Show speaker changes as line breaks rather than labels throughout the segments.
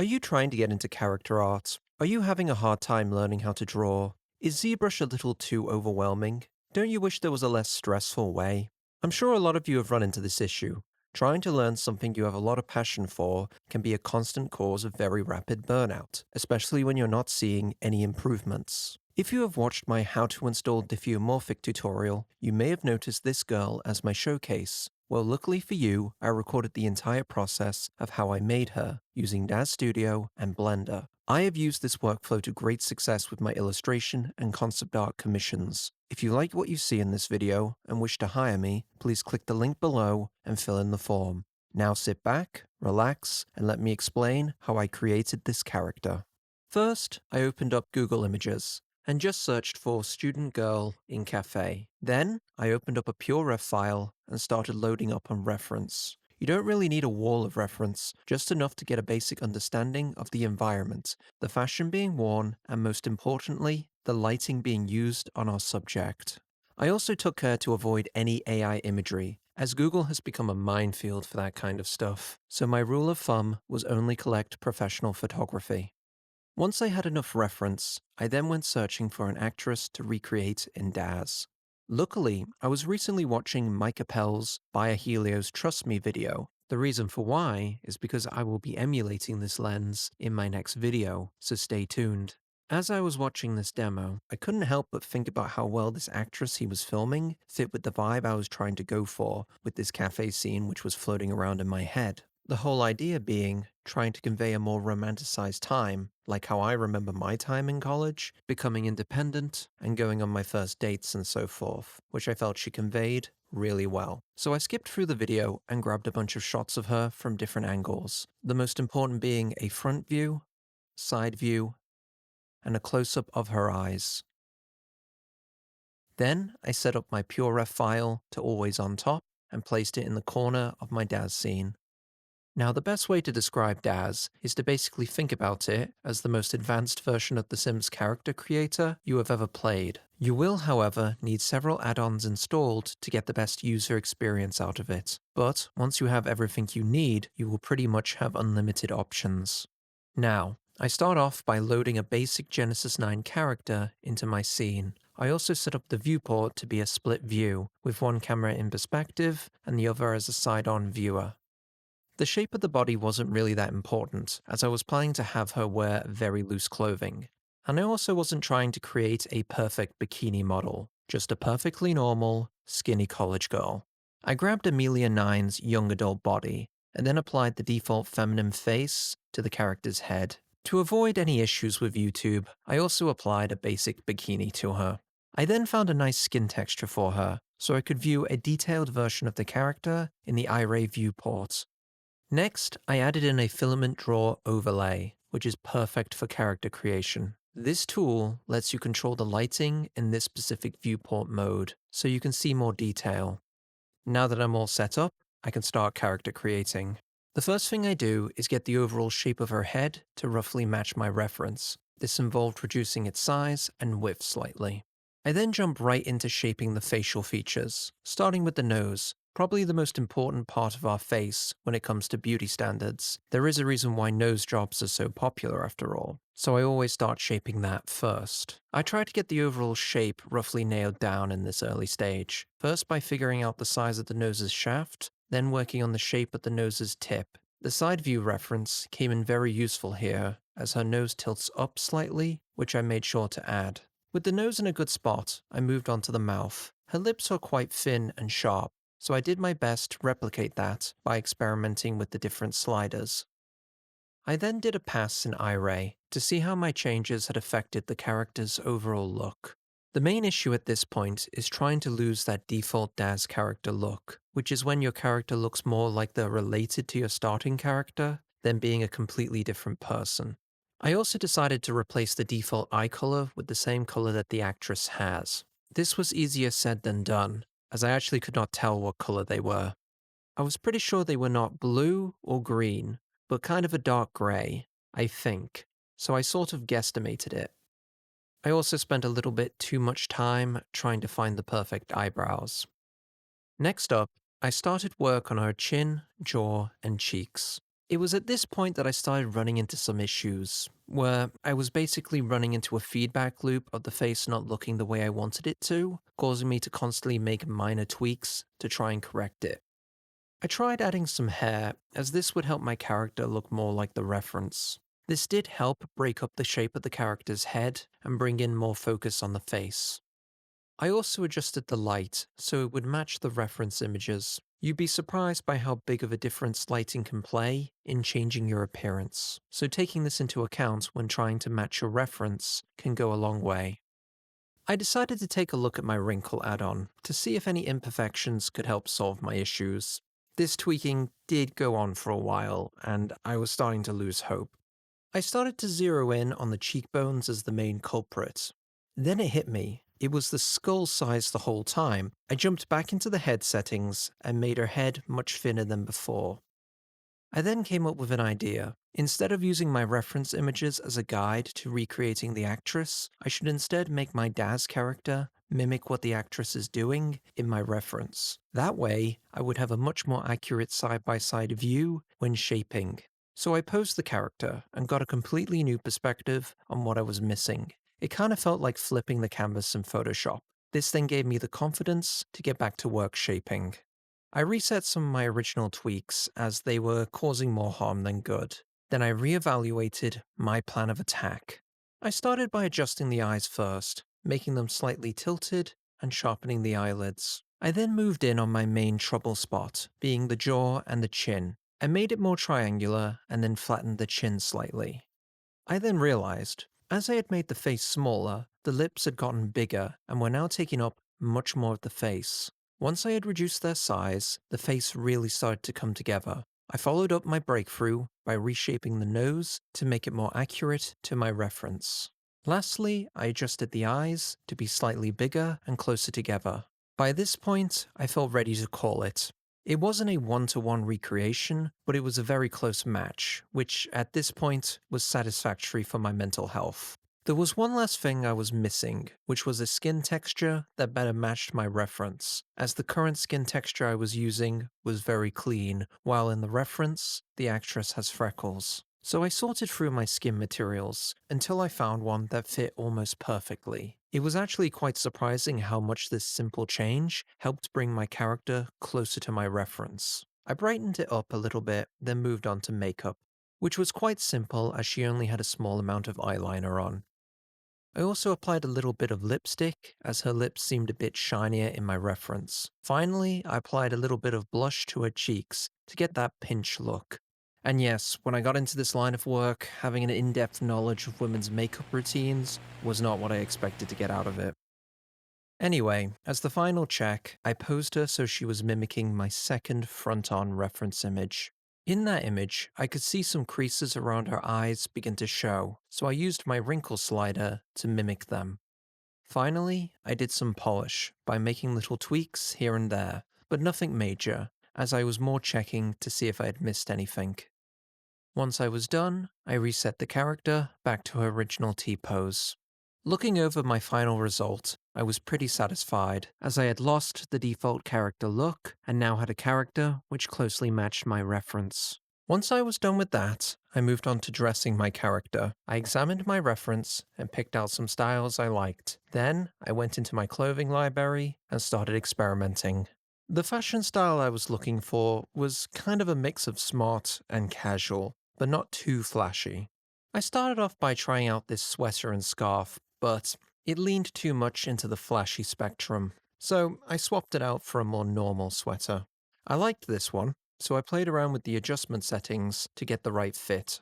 Are you trying to get into character art? Are you having a hard time learning how to draw? Is ZBrush a little too overwhelming? Don't you wish there was a less stressful way? I'm sure a lot of you have run into this issue. Trying to learn something you have a lot of passion for can be a constant cause of very rapid burnout, especially when you're not seeing any improvements. If you have watched my How to Install Diffeomorphic tutorial, you may have noticed this girl as my showcase. Well, luckily for you, I recorded the entire process of how I made her using Daz Studio and Blender. I have used this workflow to great success with my illustration and concept art commissions. If you like what you see in this video and wish to hire me, please click the link below and fill in the form. Now sit back, relax, and let me explain how I created this character. First, I opened up Google Images and just searched for student girl in cafe. Then, I opened up a PureRef file and started loading up on reference. You don't really need a wall of reference, just enough to get a basic understanding of the environment, the fashion being worn, and most importantly, the lighting being used on our subject. I also took care to avoid any AI imagery, as Google has become a minefield for that kind of stuff, so my rule of thumb was only collect professional photography. Once I had enough reference, I then went searching for an actress to recreate in Daz. Luckily, I was recently watching Mike Appel's BioHelio's Trust Me video. The reason for why is because I will be emulating this lens in my next video, so stay tuned. As I was watching this demo, I couldn't help but think about how well this actress he was filming fit with the vibe I was trying to go for with this cafe scene which was floating around in my head. The whole idea being trying to convey a more romanticized time, like how I remember my time in college, becoming independent and going on my first dates and so forth, which I felt she conveyed really well. So I skipped through the video and grabbed a bunch of shots of her from different angles, the most important being a front view, side view, and a close-up of her eyes. Then I set up my PureRef file to always on top and placed it in the corner of my Daz scene. Now, the best way to describe Daz is to basically think about it as the most advanced version of The Sims character creator you have ever played. You will, however, need several add-ons installed to get the best user experience out of it. But once you have everything you need, you will pretty much have unlimited options. Now, I start off by loading a basic Genesis 9 character into my scene. I also set up the viewport to be a split view, with one camera in perspective and the other as a side-on viewer. The shape of the body wasn't really that important, as I was planning to have her wear very loose clothing. And I also wasn't trying to create a perfect bikini model, just a perfectly normal, skinny college girl. I grabbed Amelia 9's young adult body, and then applied the default feminine face to the character's head. To avoid any issues with YouTube, I also applied a basic bikini to her. I then found a nice skin texture for her, so I could view a detailed version of the character in the iRay viewport. Next, I added in a filament draw overlay, which is perfect for character creation. This tool lets you control the lighting in this specific viewport mode, so you can see more detail. Now that I'm all set up, I can start character creating. The first thing I do is get the overall shape of her head to roughly match my reference. This involved reducing its size and width slightly. I then jump right into shaping the facial features, starting with the nose. Probably the most important part of our face when it comes to beauty standards. There is a reason why nose jobs are so popular after all, so I always start shaping that first. I try to get the overall shape roughly nailed down in this early stage, first by figuring out the size of the nose's shaft, then working on the shape of the nose's tip. The side view reference came in very useful here, as her nose tilts up slightly, which I made sure to add. With the nose in a good spot, I moved on to the mouth. Her lips are quite thin and sharp, so I did my best to replicate that by experimenting with the different sliders. I then did a pass in iRay to see how my changes had affected the character's overall look. The main issue at this point is trying to lose that default Daz character look, which is when your character looks more like they're related to your starting character than being a completely different person. I also decided to replace the default eye color with the same color that the actress has. This was easier said than done, as I actually could not tell what color they were. I was pretty sure they were not blue or green, but kind of a dark grey, I think, so I sort of guesstimated it. I also spent a little bit too much time trying to find the perfect eyebrows. Next up, I started work on her chin, jaw, and cheeks. It was at this point that I started running into some issues, where I was basically running into a feedback loop of the face not looking the way I wanted it to, causing me to constantly make minor tweaks to try and correct it. I tried adding some hair, as this would help my character look more like the reference. This did help break up the shape of the character's head and bring in more focus on the face. I also adjusted the light so it would match the reference images. You'd be surprised by how big of a difference lighting can play in changing your appearance, so taking this into account when trying to match your reference can go a long way. I decided to take a look at my wrinkle add-on to see if any imperfections could help solve my issues. This tweaking did go on for a while, and I was starting to lose hope. I started to zero in on the cheekbones as the main culprit. Then it hit me. It was the skull size the whole time. I jumped back into the head settings and made her head much thinner than before. I then came up with an idea. Instead of using my reference images as a guide to recreating the actress, I should instead make my Daz character mimic what the actress is doing in my reference. That way, I would have a much more accurate side-by-side view when shaping. So I posed the character and got a completely new perspective on what I was missing. It kind of felt like flipping the canvas in Photoshop. This then gave me the confidence to get back to work shaping. I reset some of my original tweaks as they were causing more harm than good. Then I reevaluated my plan of attack. I started by adjusting the eyes first, making them slightly tilted and sharpening the eyelids. I then moved in on my main trouble spot, being the jaw and the chin. I made it more triangular and then flattened the chin slightly. I then realized, as I had made the face smaller, the lips had gotten bigger and were now taking up much more of the face. Once I had reduced their size, the face really started to come together. I followed up my breakthrough by reshaping the nose to make it more accurate to my reference. Lastly, I adjusted the eyes to be slightly bigger and closer together. By this point, I felt ready to call it. It wasn't a one-to-one recreation, but it was a very close match, which at this point was satisfactory for my mental health. There was one last thing I was missing, which was a skin texture that better matched my reference, as the current skin texture I was using was very clean, while in the reference, the actress has freckles. So I sorted through my skin materials until I found one that fit almost perfectly. It was actually quite surprising how much this simple change helped bring my character closer to my reference. I brightened it up a little bit, then moved on to makeup, which was quite simple as she only had a small amount of eyeliner on. I also applied a little bit of lipstick, as her lips seemed a bit shinier in my reference. Finally, I applied a little bit of blush to her cheeks to get that pinch look. And yes, when I got into this line of work, having an in-depth knowledge of women's makeup routines was not what I expected to get out of it. Anyway, as the final check, I posed her so she was mimicking my second front-on reference image. In that image, I could see some creases around her eyes begin to show, so I used my wrinkle slider to mimic them. Finally, I did some polish by making little tweaks here and there, but nothing major, as I was more checking to see if I had missed anything. Once I was done, I reset the character back to her original T-pose. Looking over my final result, I was pretty satisfied, as I had lost the default character look and now had a character which closely matched my reference. Once I was done with that, I moved on to dressing my character. I examined my reference and picked out some styles I liked. Then, I went into my clothing library and started experimenting. The fashion style I was looking for was kind of a mix of smart and casual, but not too flashy. I started off by trying out this sweater and scarf, but it leaned too much into the flashy spectrum, so I swapped it out for a more normal sweater. I liked this one, so I played around with the adjustment settings to get the right fit.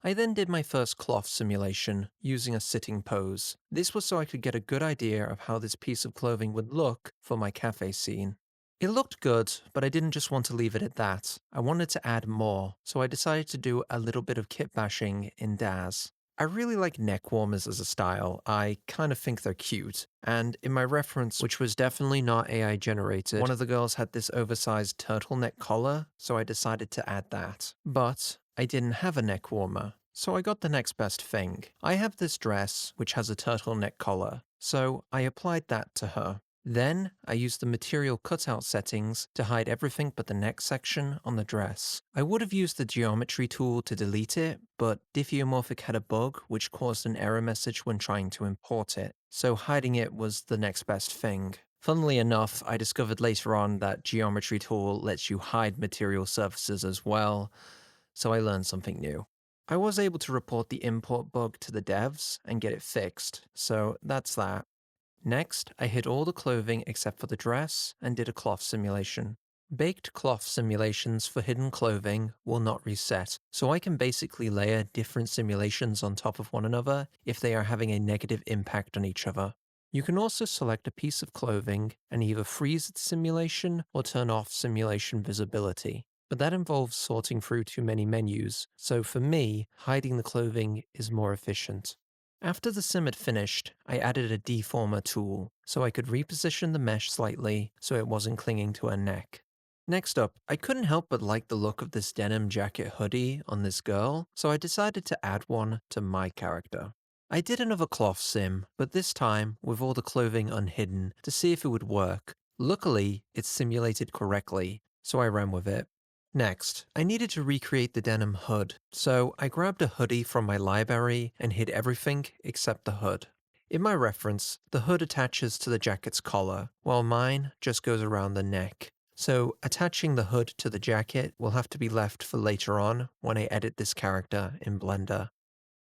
I then did my first cloth simulation using a sitting pose. This was so I could get a good idea of how this piece of clothing would look for my cafe scene. It looked good, but I didn't just want to leave it at that. I wanted to add more, so I decided to do a little bit of kit bashing in Daz. I really like neck warmers as a style. I kind of think they're cute. And in my reference, which was definitely not AI generated, one of the girls had this oversized turtleneck collar, so I decided to add that. But I didn't have a neck warmer, so I got the next best thing. I have this dress, which has a turtleneck collar, so I applied that to her. Then, I used the material cutout settings to hide everything but the neck section on the dress. I would have used the geometry tool to delete it, but Diffeomorphic had a bug which caused an error message when trying to import it, so hiding it was the next best thing. Funnily enough, I discovered later on that geometry tool lets you hide material surfaces as well, so I learned something new. I was able to report the import bug to the devs and get it fixed, so that's that. Next, I hid all the clothing except for the dress and did a cloth simulation. Baked cloth simulations for hidden clothing will not reset, so I can basically layer different simulations on top of one another if they are having a negative impact on each other. You can also select a piece of clothing and either freeze the simulation or turn off simulation visibility. But that involves sorting through too many menus, so for me, hiding the clothing is more efficient. After the sim had finished, I added a deformer tool, so I could reposition the mesh slightly so it wasn't clinging to her neck. Next up, I couldn't help but like the look of this denim jacket hoodie on this girl, so I decided to add one to my character. I did another cloth sim, but this time with all the clothing unhidden to see if it would work. Luckily, it simulated correctly, so I ran with it. Next, I needed to recreate the denim hood, so I grabbed a hoodie from my library and hid everything except the hood. In my reference, the hood attaches to the jacket's collar, while mine just goes around the neck. So attaching the hood to the jacket will have to be left for later on when I edit this character in Blender.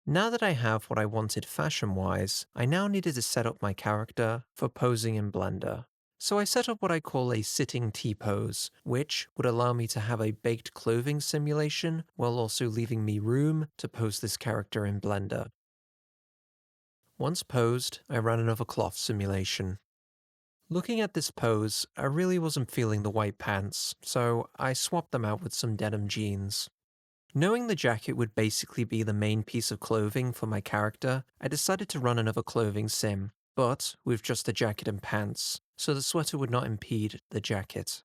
Now that I have what I wanted fashion-wise, I now needed to set up my character for posing in Blender. So I set up what I call a sitting T-pose, which would allow me to have a baked clothing simulation while also leaving me room to pose this character in Blender. Once posed, I ran another cloth simulation. Looking at this pose, I really wasn't feeling the white pants, so I swapped them out with some denim jeans. Knowing the jacket would basically be the main piece of clothing for my character, I decided to run another clothing sim, but with just the jacket and pants, so the sweater would not impede the jacket.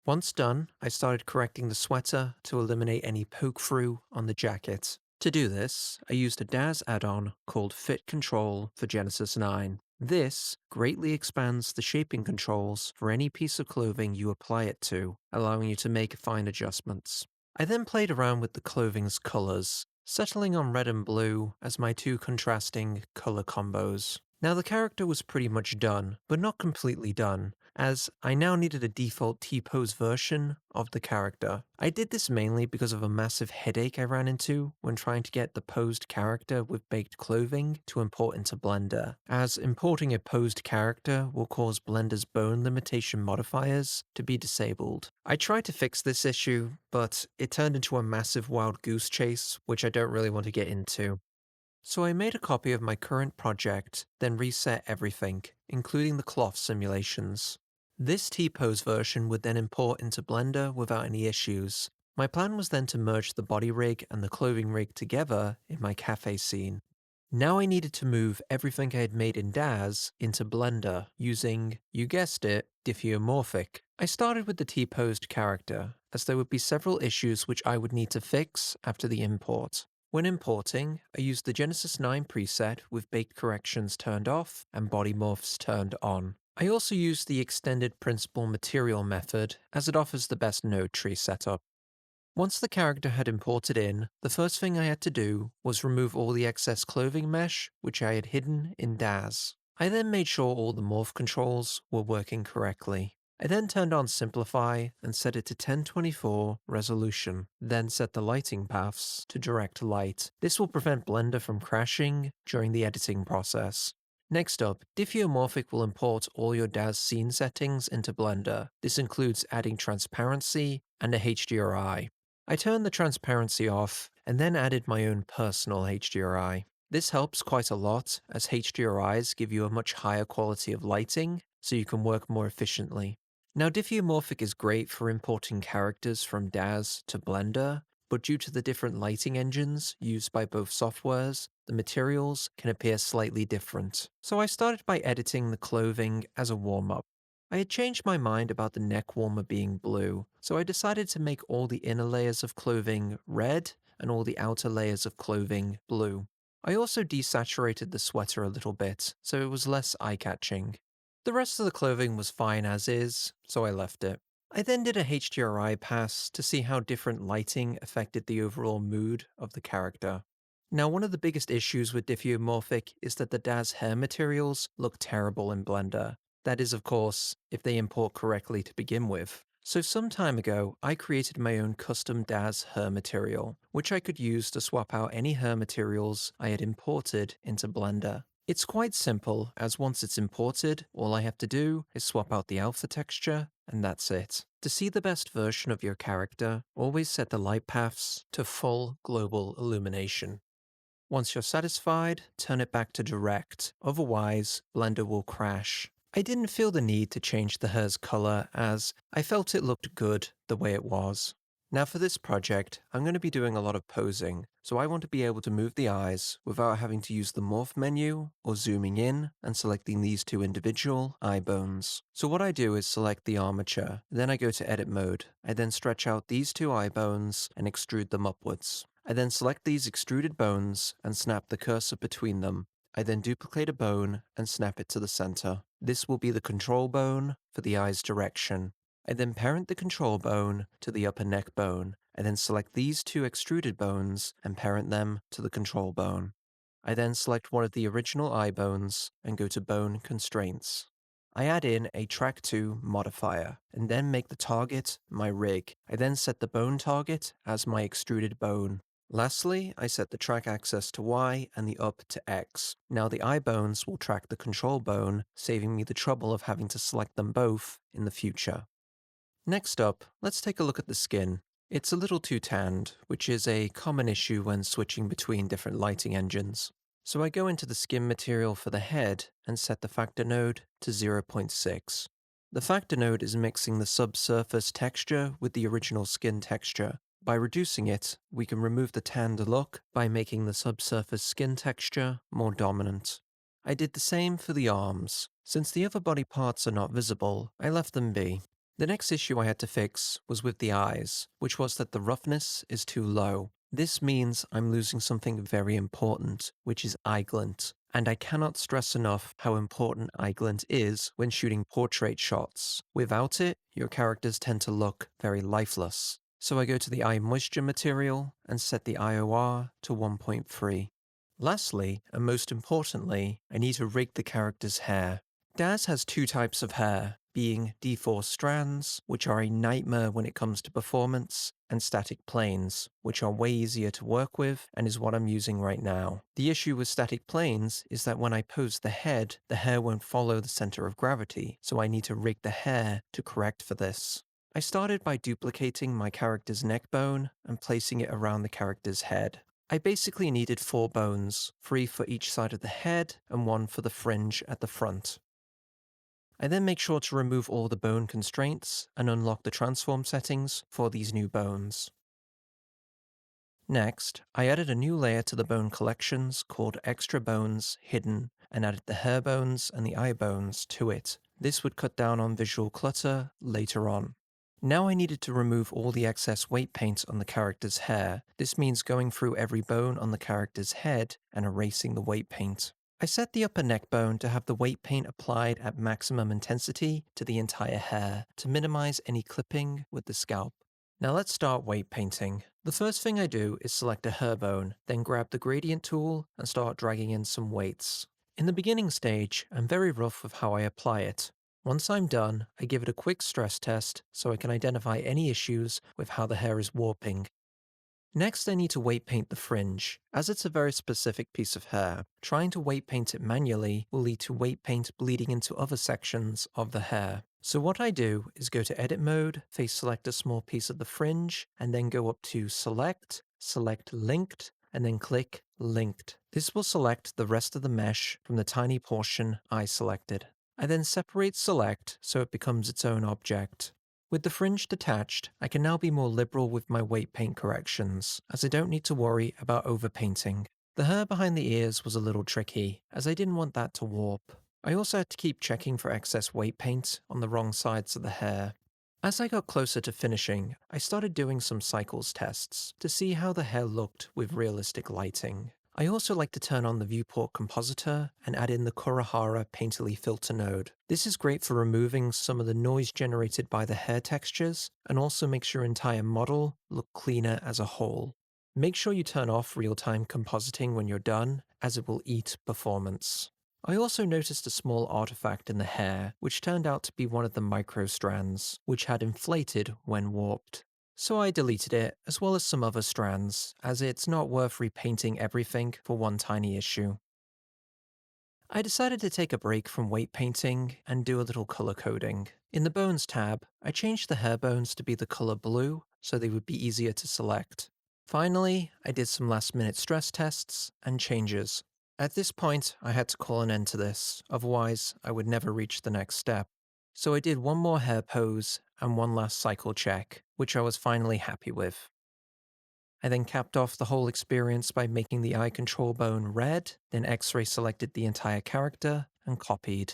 Once done, I started correcting the sweater to eliminate any poke-through on the jacket. To do this, I used a Daz add-on called Fit Control for Genesis 9. This greatly expands the shaping controls for any piece of clothing you apply it to, allowing you to make fine adjustments. I then played around with the clothing's colors, settling on red and blue as my two contrasting color combos. Now the character was pretty much done, but not completely done, as I now needed a default T-pose version of the character. I did this mainly because of a massive headache I ran into when trying to get the posed character with baked clothing to import into Blender, as importing a posed character will cause Blender's bone limitation modifiers to be disabled. I tried to fix this issue, but it turned into a massive wild goose chase, which I don't really want to get into. So I made a copy of my current project, then reset everything, including the cloth simulations. This T-pose version would then import into Blender without any issues. My plan was then to merge the body rig and the clothing rig together in my cafe scene. Now I needed to move everything I had made in Daz into Blender using, you guessed it, Diffeomorphic. I started with the T-posed character, as there would be several issues which I would need to fix after the import. When importing, I used the Genesis 9 preset with baked corrections turned off and body morphs turned on. I also used the extended principal material method as it offers the best node tree setup. Once the character had imported in, the first thing I had to do was remove all the excess clothing mesh which I had hidden in Daz. I then made sure all the morph controls were working correctly. I then turned on Simplify and set it to 1024 resolution, then set the lighting paths to direct light. This will prevent Blender from crashing during the editing process. Next up, Diffeomorphic will import all your Daz scene settings into Blender. This includes adding transparency and a HDRI. I turned the transparency off and then added my own personal HDRI. This helps quite a lot as HDRIs give you a much higher quality of lighting so you can work more efficiently. Now Diffeomorphic is great for importing characters from Daz to Blender, but due to the different lighting engines used by both softwares, the materials can appear slightly different. So I started by editing the clothing as a warm-up. I had changed my mind about the neck warmer being blue, so I decided to make all the inner layers of clothing red and all the outer layers of clothing blue. I also desaturated the sweater a little bit, so it was less eye-catching. The rest of the clothing was fine as is, so I left it. I then did a HDRI pass to see how different lighting affected the overall mood of the character. Now, one of the biggest issues with Diffeomorphic is that the Daz hair materials look terrible in Blender. That is, of course, if they import correctly to begin with. So some time ago, I created my own custom Daz hair material, which I could use to swap out any hair materials I had imported into Blender. It's quite simple, as once it's imported, all I have to do is swap out the alpha texture, and that's it. To see the best version of your character, always set the light paths to full global illumination. Once you're satisfied, turn it back to direct, otherwise Blender will crash. I didn't feel the need to change the hair's color as I felt it looked good the way it was. Now for this project, I'm going to be doing a lot of posing, so I want to be able to move the eyes without having to use the morph menu or zooming in and selecting these two individual eye bones. So what I do is select the armature, then I go to edit mode. I then stretch out these two eye bones and extrude them upwards. I then select these extruded bones and snap the cursor between them. I then duplicate a bone and snap it to the center. This will be the control bone for the eye's direction. I then parent the control bone to the upper neck bone. I then select these two extruded bones and parent them to the control bone. I then select one of the original eye bones and go to bone constraints. I add in a track 2 modifier and then make the target my rig. I then set the bone target as my extruded bone. Lastly, I set the track axis to Y and the up to X. Now the eye bones will track the control bone, saving me the trouble of having to select them both in the future. Next up, let's take a look at the skin. It's a little too tanned, which is a common issue when switching between different lighting engines. So I go into the skin material for the head and set the factor node to 0.6. The factor node is mixing the subsurface texture with the original skin texture. By reducing it, we can remove the tanned look by making the subsurface skin texture more dominant. I did the same for the arms. Since the other body parts are not visible, I left them be. The next issue I had to fix was with the eyes, which was that the roughness is too low. This means I'm losing something very important, which is eye glint. And I cannot stress enough how important eye glint is when shooting portrait shots. Without it, your characters tend to look very lifeless. So I go to the eye moisture material and set the IOR to 1.3. Lastly, and most importantly, I need to rig the character's hair. Daz has two types of hair, being D4 strands, which are a nightmare when it comes to performance, and static planes, which are way easier to work with and is what I'm using right now. The issue with static planes is that when I pose the hair won't follow the center of gravity, so I need to rig the hair to correct for this. I started by duplicating my character's neck bone and placing it around the character's head. I basically needed 4 bones, 3 for each side of the head and 1 for the fringe at the front. I then make sure to remove all the bone constraints and unlock the transform settings for these new bones. Next, I added a new layer to the bone collections called Extra Bones Hidden and added the hair bones and the eye bones to it. This would cut down on visual clutter later on. Now I needed to remove all the excess weight paint on the character's hair. This means going through every bone on the character's head and erasing the weight paint. I set the upper neck bone to have the weight paint applied at maximum intensity to the entire hair to minimize any clipping with the scalp. Now let's start weight painting. The first thing I do is select a hair bone, then grab the gradient tool and start dragging in some weights. In the beginning stage, I'm very rough with how I apply it. Once I'm done, I give it a quick stress test so I can identify any issues with how the hair is warping. Next, I need to weight paint the fringe. As it's a very specific piece of hair, trying to weight paint it manually will lead to weight paint bleeding into other sections of the hair. So what I do is go to edit mode, face select a small piece of the fringe, and then go up to select linked, and then click linked. This will select the rest of the mesh from the tiny portion I selected. I then separate select so it becomes its own object. With the fringe detached, I can now be more liberal with my weight paint corrections, as I don't need to worry about overpainting. The hair behind the ears was a little tricky, as I didn't want that to warp. I also had to keep checking for excess weight paint on the wrong sides of the hair. As I got closer to finishing, I started doing some cycles tests to see how the hair looked with realistic lighting. I also like to turn on the viewport compositor and add in the Kurihara Painterly filter node. This is great for removing some of the noise generated by the hair textures and also makes your entire model look cleaner as a whole. Make sure you turn off real-time compositing when you're done, as it will eat performance. I also noticed a small artifact in the hair, which turned out to be one of the microstrands, which had inflated when warped. So I deleted it, as well as some other strands, as it's not worth repainting everything for one tiny issue. I decided to take a break from weight painting and do a little color coding. In the Bones tab, I changed the hair bones to be the color blue, so they would be easier to select. Finally, I did some last-minute stress tests and changes. At this point, I had to call an end to this, otherwise I would never reach the next step. So I did one more hair pose and one last cycle check, which I was finally happy with. I then capped off the whole experience by making the eye control bone red, then X-ray selected the entire character and copied.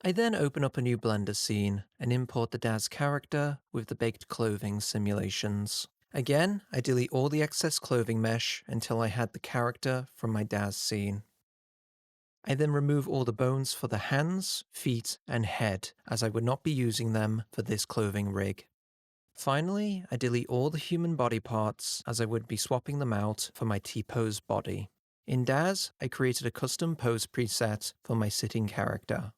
I then open up a new Blender scene and import the Daz character with the baked clothing simulations. Again, I delete all the excess clothing mesh until I had the character from my Daz scene. I then remove all the bones for the hands, feet, and head, as I would not be using them for this clothing rig. Finally, I delete all the human body parts, as I would be swapping them out for my T-pose body. In Daz, I created a custom pose preset for my sitting character.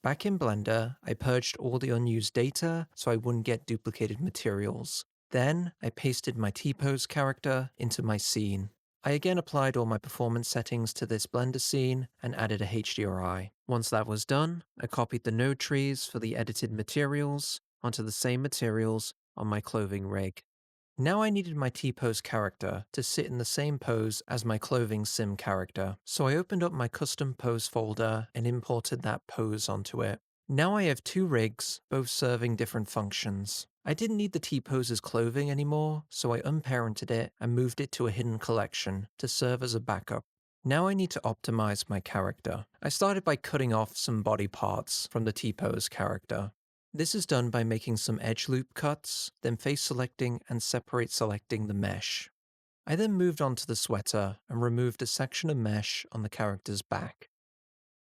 Back in Blender, I purged all the unused data so I wouldn't get duplicated materials. Then, I pasted my T-pose character into my scene. I again applied all my performance settings to this Blender scene and added a HDRI. Once that was done, I copied the node trees for the edited materials onto the same materials on my clothing rig. Now I needed my T-pose character to sit in the same pose as my clothing sim character, so I opened up my custom pose folder and imported that pose onto it. Now I have two rigs, both serving different functions. I didn't need the T-pose's clothing anymore, so I unparented it and moved it to a hidden collection to serve as a backup. Now I need to optimize my character. I started by cutting off some body parts from the T-pose character. This is done by making some edge loop cuts, then face selecting and separate selecting the mesh. I then moved on to the sweater and removed a section of mesh on the character's back.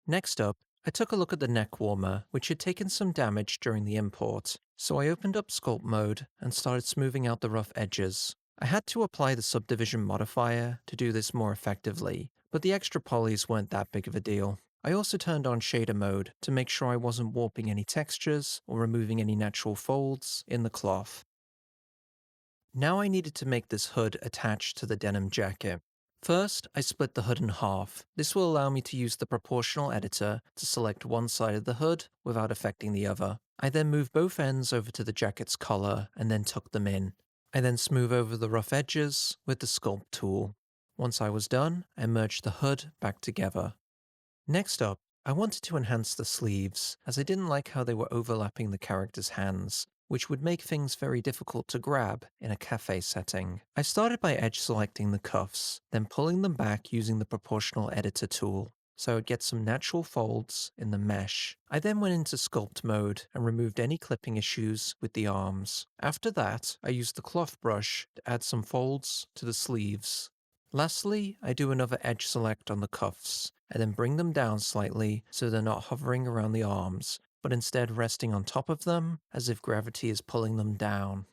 Next up, I took a look at the neck warmer, which had taken some damage during the import, so I opened up sculpt mode and started smoothing out the rough edges. I had to apply the subdivision modifier to do this more effectively, but the extra polys weren't that big of a deal. I also turned on shader mode to make sure I wasn't warping any textures or removing any natural folds in the cloth. Now I needed to make this hood attached to the denim jacket. First, I split the hood in half. This will allow me to use the proportional editor to select one side of the hood without affecting the other. I then move both ends over to the jacket's collar and then tuck them in. I then smooth over the rough edges with the sculpt tool. Once I was done, I merged the hood back together. Next up, I wanted to enhance the sleeves, as I didn't like how they were overlapping the character's hands, which would make things very difficult to grab in a cafe setting. I started by edge selecting the cuffs, then pulling them back using the proportional editor tool, so I would get some natural folds in the mesh. I then went into sculpt mode and removed any clipping issues with the arms. After that, I used the cloth brush to add some folds to the sleeves. Lastly, I do another edge select on the cuffs, and then bring them down slightly so they're not hovering around the arms, but instead resting on top of them as if gravity is pulling them down.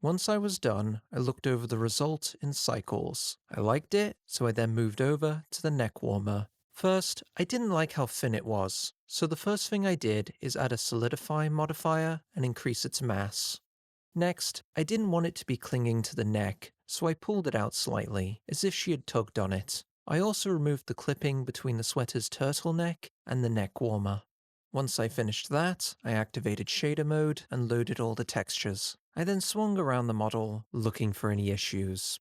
Once I was done, I looked over the result in cycles. I liked it, so I then moved over to the neck warmer. First, I didn't like how thin it was, so the first thing I did is add a solidify modifier and increase its mass. Next, I didn't want it to be clinging to the neck, so I pulled it out slightly, as if she had tugged on it. I also removed the clipping between the sweater's turtleneck and the neck warmer. Once I finished that, I activated shader mode and loaded all the textures. I then swung around the model, looking for any issues.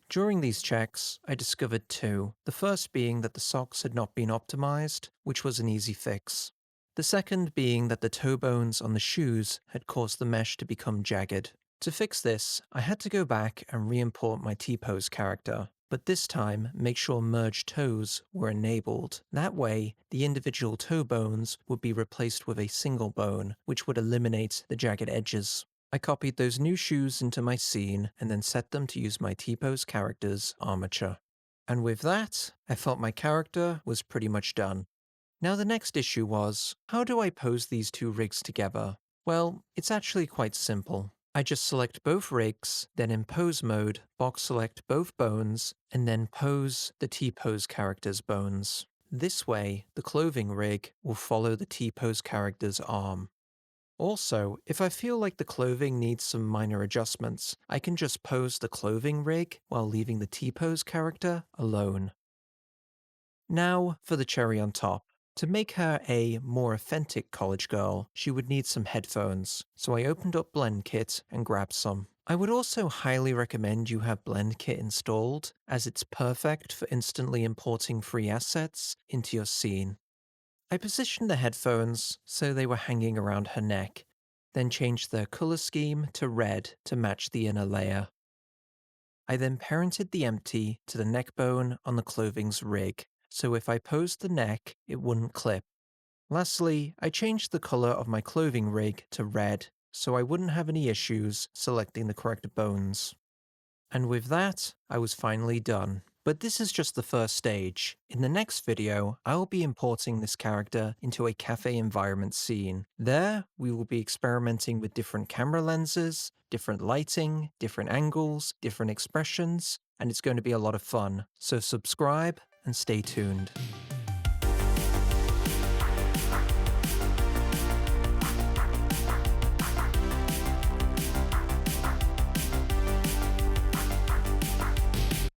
During these checks, I discovered two, the first being that the socks had not been optimized, which was an easy fix. The second being that the toe bones on the shoes had caused the mesh to become jagged. To fix this, I had to go back and re-import my T-pose character, but this time make sure merge toes were enabled. That way, the individual toe bones would be replaced with a single bone, which would eliminate the jagged edges. I copied those new shoes into my scene and then set them to use my T-pose character's armature. And with that, I felt my character was pretty much done. Now the next issue was, how do I pose these two rigs together? Well, it's actually quite simple. I just select both rigs, then in pose mode, box select both bones, and then pose the T-pose character's bones. This way, the clothing rig will follow the T-pose character's arm. Also, if I feel like the clothing needs some minor adjustments, I can just pose the clothing rig while leaving the T-pose character alone. Now for the cherry on top. To make her a more authentic college girl, she would need some headphones, so I opened up BlendKit and grabbed some. I would also highly recommend you have BlendKit installed, as it's perfect for instantly importing free assets into your scene. I positioned the headphones so they were hanging around her neck, then changed their color scheme to red to match the inner layer. I then parented the empty to the neck bone on the clothing's rig, so if I posed the neck, it wouldn't clip. Lastly, I changed the color of my clothing rig to red, so I wouldn't have any issues selecting the correct bones. And with that, I was finally done. But this is just the first stage. In the next video, I will be importing this character into a cafe environment scene. There, we will be experimenting with different camera lenses, different lighting, different angles, different expressions, and it's going to be a lot of fun. So subscribe and stay tuned.